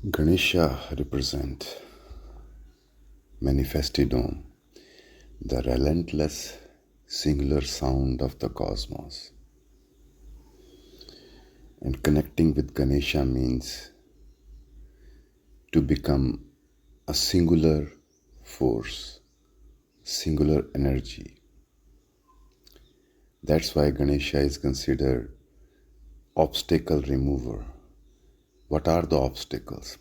Ganesha represent manifested Om, the relentless singular sound of the cosmos. And connecting with Ganesha means to become a singular force, singular energy. That's why Ganesha is considered obstacle remover. What are the obstacles?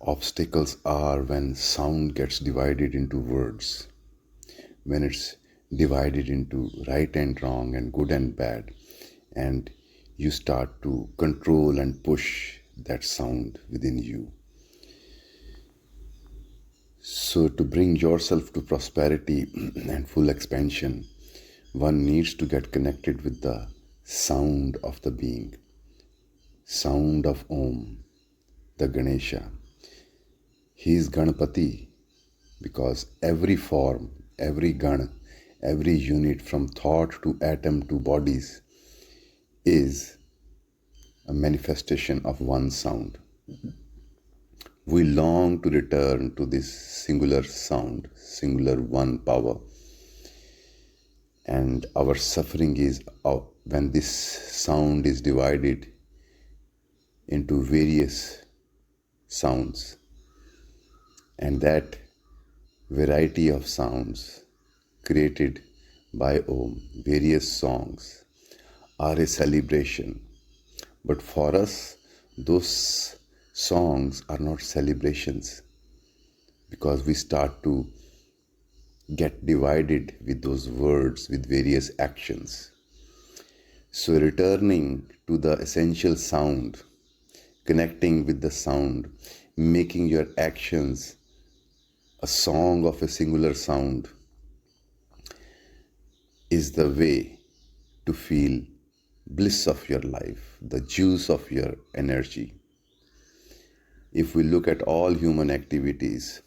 Obstacles are when sound gets divided into words, when it's divided into right and wrong and good and bad, and you start to control and push that sound within you. So, to bring yourself to prosperity and full expansion, one needs to get connected with the sound of the being, sound of Om, the Ganesha. He is Ganapati because every form, every Gana, every unit from thought to atom to bodies is a manifestation of one sound. We long to return to this singular sound, singular one power. And our suffering is when this sound is divided into various sounds. And that variety of sounds created by Om, various songs, are a celebration. But for us, those songs are not celebrations because we start to get divided with those words, with various actions. So returning to the essential sound, connecting with the sound, making your actions a song of a singular sound is the way to feel bliss of your life, the juice of your energy. If we look at all human activities,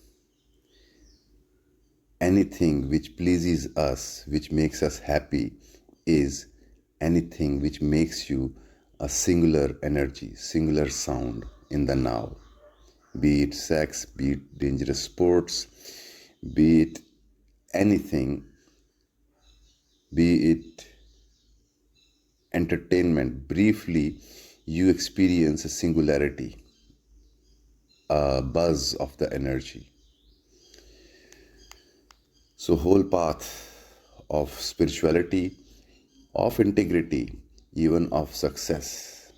anything which pleases us, which makes us happy, is anything which makes you a singular energy, singular sound in the now. Be it sex, be it dangerous sports, be it anything, be it entertainment. Briefly, you experience a singularity, a buzz of the energy. So whole path of spirituality, of integrity, even of success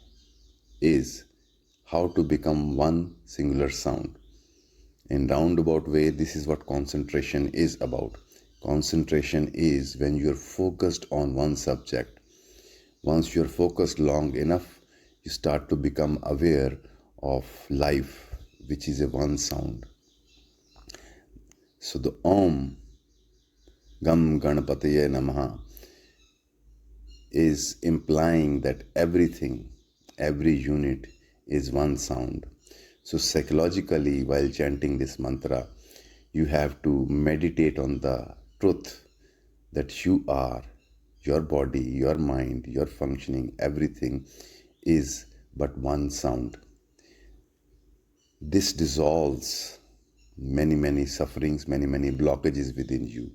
is how to become one singular sound. In roundabout way, this is what concentration is about. Concentration is when you're focused on one subject. Once you're focused long enough, you start to become aware of life, which is a one sound. So the Om, Gam Ganapataye Namaha, is implying that everything, every unit is one sound. So psychologically, while chanting this mantra, you have to meditate on the truth that you are, your body, your mind, your functioning, everything is but one sound. This dissolves many sufferings, many blockages within you,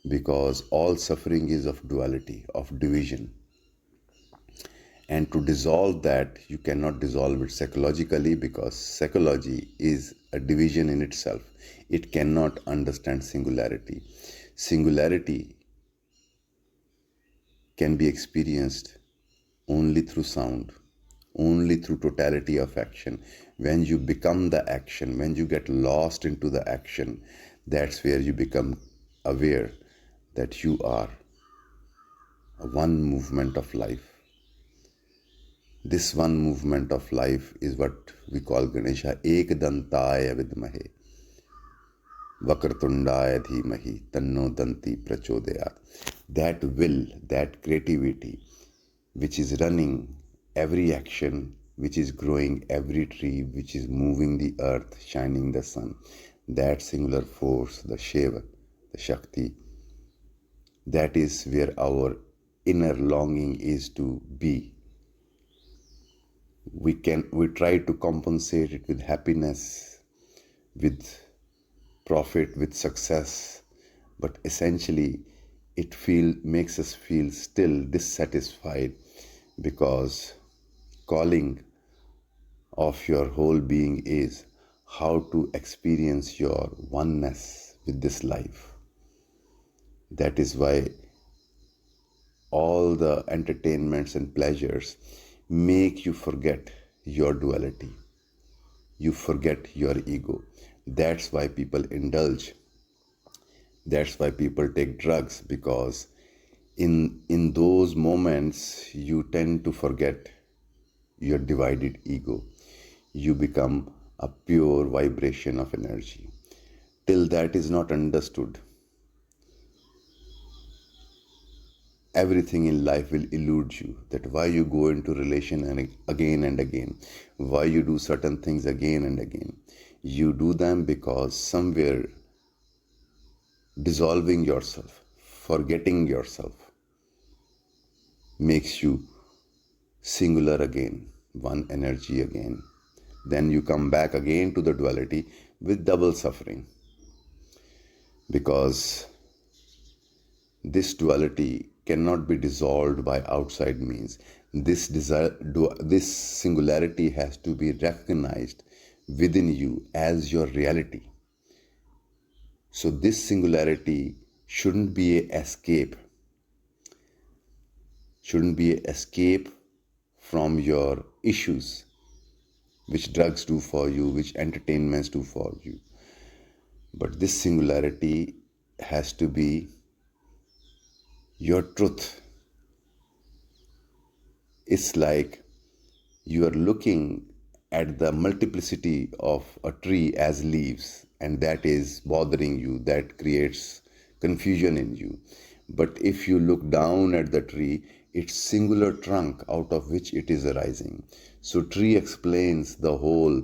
because all suffering is of duality, of division. And to dissolve that, you cannot dissolve it psychologically, because psychology is a division in itself. It cannot understand singularity. Singularity can be experienced only through sound, only through totality of action. When you become the action, when you get lost into the action, that's where you become aware that you are a one movement of life. This one movement of life is what we call Ganesha, Ekdantaya Vidmahe, Vakartundaya Dhimahi, Tanno Danti Prachodayat. That will, that creativity, which is running every action, which is growing every tree, which is moving the earth, shining the sun, that singular force, the Shiva, the Shakti, that is where our inner longing is to be. We try to compensate it with happiness, with profit, with success, but essentially it makes us feel still dissatisfied, because calling of your whole being is how to experience your oneness with this life. That is why all the entertainments and pleasures make you forget your duality. You forget your ego. That's why people indulge. That's why people take drugs, because in those moments you tend to forget your divided ego. You become a pure vibration of energy. Till that is not understood, everything in life will elude you. That why you go into relation and again, why you do certain things again and again. You do them because somewhere dissolving yourself, forgetting yourself, makes you singular again, one energy again. Then you come back again to the duality with double suffering, because this duality cannot be dissolved by outside means. This singularity has to be recognized within you as your reality. So this singularity shouldn't be an escape, from your issues, which drugs do for you, which entertainments do for you. But this singularity has to be your truth. It's like you are looking at the multiplicity of a tree as leaves, and that is bothering you, that creates confusion in you. But if you look down at the tree, its singular trunk out of which it is arising. So tree explains the whole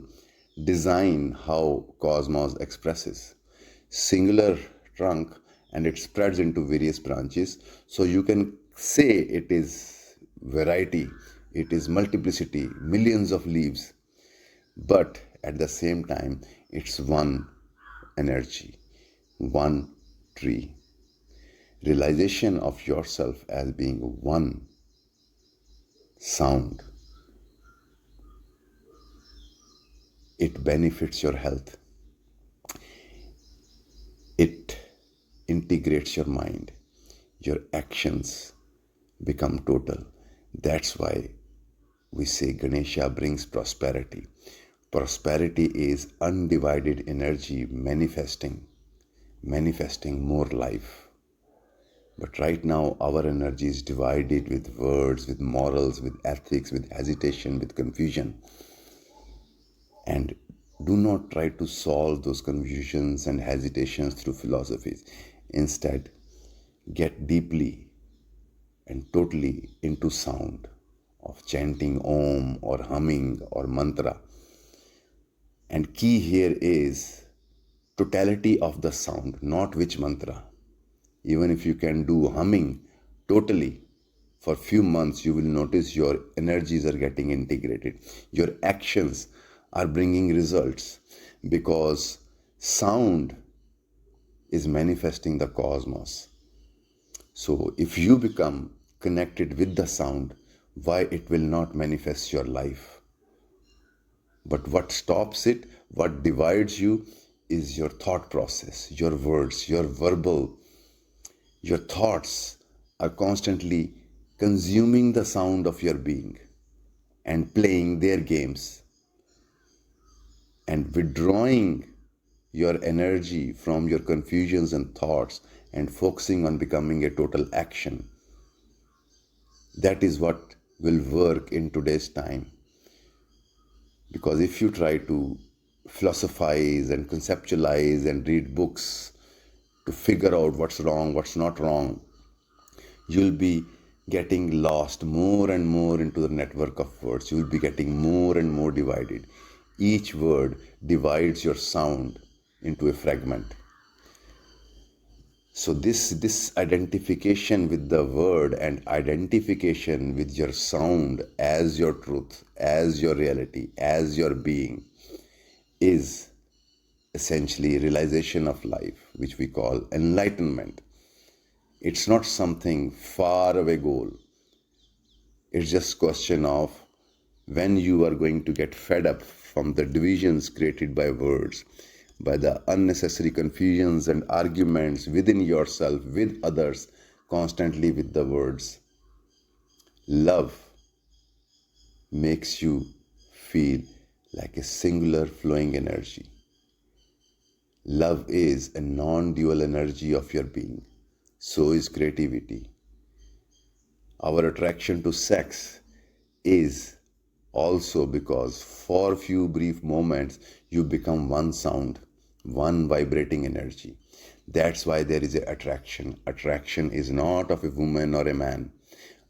design, how cosmos expresses. Singular trunk, and it spreads into various branches. So you can say it is variety, it is multiplicity, millions of leaves, but at the same time it's one energy, one tree. Realization of yourself as being one sound, it benefits your health, it integrates your mind, your actions become total. That's why we say Ganesha brings prosperity. Prosperity is undivided energy manifesting more life. But right now, our energy is divided with words, with morals, with ethics, with hesitation, with confusion. And do not try to solve those confusions and hesitations through philosophies. Instead, get deeply and totally into sound of chanting Om or humming or mantra. And key here is totality of the sound, not which mantra. Even if you can do humming totally for few months, you will notice your energies are getting integrated. Your actions are bringing results, because sound is manifesting the cosmos. So if you become connected with the sound, why it will not manifest your life? But what stops it, what divides you, is your thought process, your words, your thoughts are constantly consuming the sound of your being and playing their games and withdrawing your energy from your confusions and thoughts and focusing on becoming a total action. That is what will work in today's time. Because if you try to philosophize and conceptualize and read books to figure out what's wrong, what's not wrong, you'll be getting lost more and more into the network of words. You'll be getting more and more divided. Each word divides your sound into a fragment. So this identification with the word and identification with your sound as your truth, as your reality, as your being is essentially realization of life, which we call enlightenment. It's not something far away goal. It's just question of when you are going to get fed up from the divisions created by words, by the unnecessary confusions and arguments within yourself, with others, constantly with the words. Love makes you feel like a singular flowing energy. Love is a non-dual energy of your being. So is creativity. Our attraction to sex is also because for few brief moments you become one sound, one vibrating energy. That's why there is an attraction. Attraction is not of a woman or a man.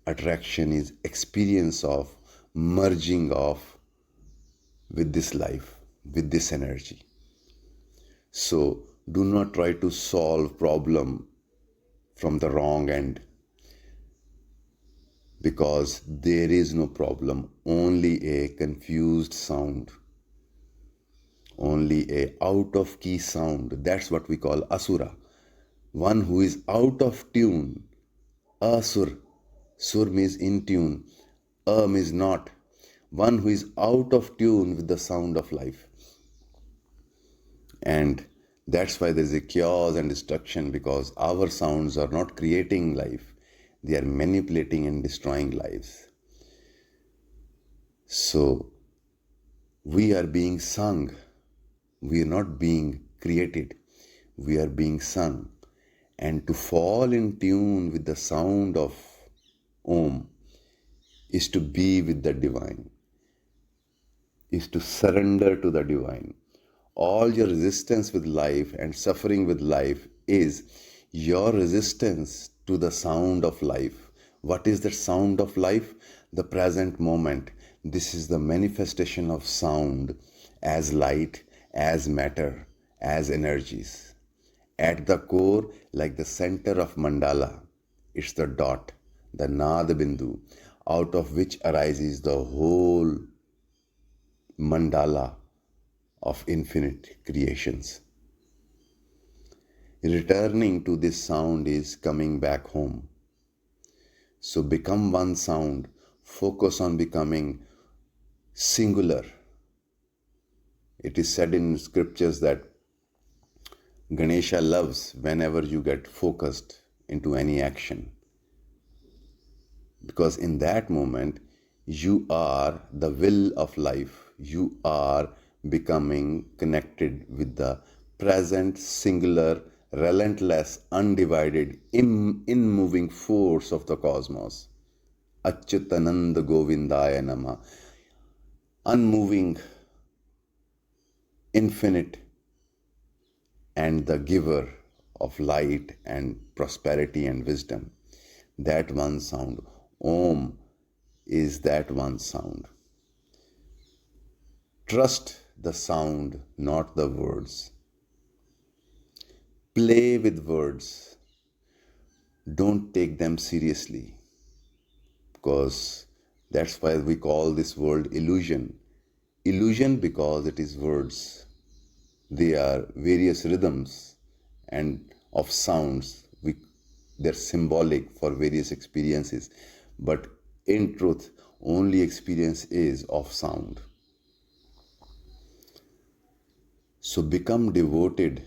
Attraction is experience of merging off with this life, with this energy. So do not try to solve problem from the wrong end, because there is no problem, only a confused sound, only a out of key sound. That's what we call asura, one who is out of tune. Asur, sur means in tune, means not, one who is out of tune with the sound of life. And that's why there is a chaos and destruction, because our sounds are not creating life, they are manipulating and destroying lives. So we are being sung, we are not being created, we are being sung. And to fall in tune with the sound of Om is to be with the divine, is to surrender to the divine. All your resistance with life and suffering with life is your resistance to the sound of life. What is the sound of life? The present moment. This is the manifestation of sound as light, as matter, as energies. At the core, like the center of mandala, it's the dot, the Nada Bindu, out of which arises the whole mandala of infinite creations. Returning to this sound is coming back home. So become one sound, focus on becoming singular. It is said in scriptures that Ganesha loves whenever you get focused into any action, because in that moment you are the will of life, you are becoming connected with the present singular relentless undivided immoving force of the cosmos. Achyutananda Govindaya Nama, unmoving, infinite, and the giver of light and prosperity and wisdom. That one sound, Om, is that one sound. Trust the sound, not the words. Play with words. Don't take them seriously, because that's why we call this world illusion. Illusion because it is words. They are various rhythms and of sounds. They're symbolic for various experiences. But in truth, only experience is of sound. So become devoted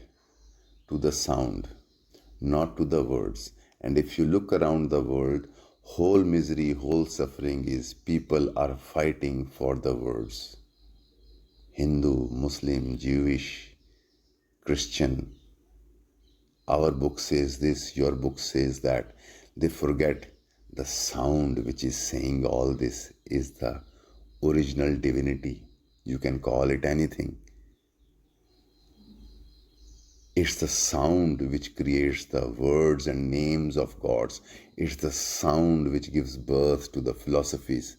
to the sound, not to the words. And if you look around the world, whole misery, whole suffering is people are fighting for the words. Hindu, Muslim, Jewish, Christian. Our book says this, your book says that. They forget the sound which is saying all this is the original divinity. You can call it anything. It's the sound which creates the words and names of gods. It's the sound which gives birth to the philosophies.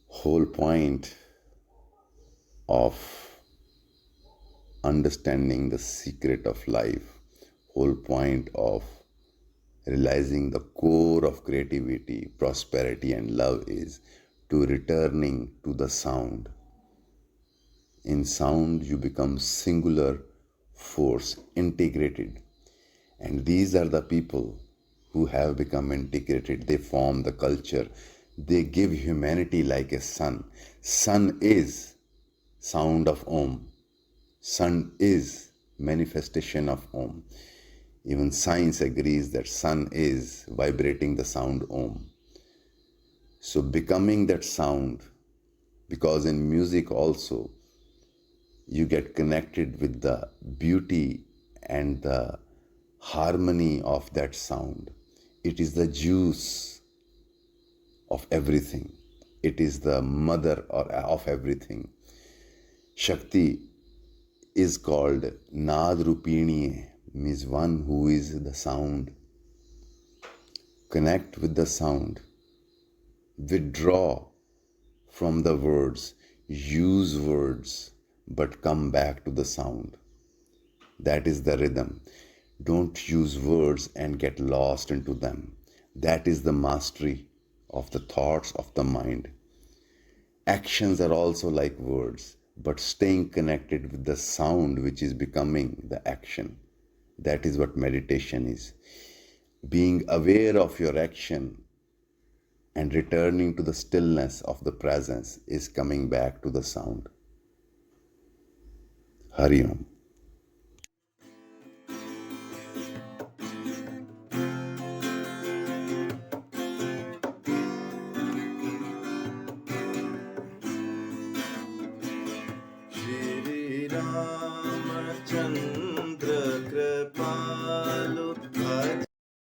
Whole point of understanding the secret of life, whole point of realizing the core of creativity, prosperity, and love is to returning to the sound. In sound, you become singular force, integrated. And these are the people who have become integrated. They form the culture. They give humanity like a sun. Sun is sound of Om. Sun is manifestation of Om. Even science agrees that sun is vibrating the sound Om. So becoming that sound, because in music also you get connected with the beauty and the harmony of that sound. It is the juice of everything. It is the mother of everything. Shakti is called Nad Rupini, means one who is the sound. Connect with the sound. Withdraw from the words. Use words, but come back to the sound. That is the rhythm. Don't use words and get lost into them. That is the mastery of the thoughts of the mind. Actions are also like words, but staying connected with the sound which is becoming the action. That is what meditation is. Being aware of your action and returning to the stillness of the presence is coming back to the sound. Hari Om. Shri Ramachandra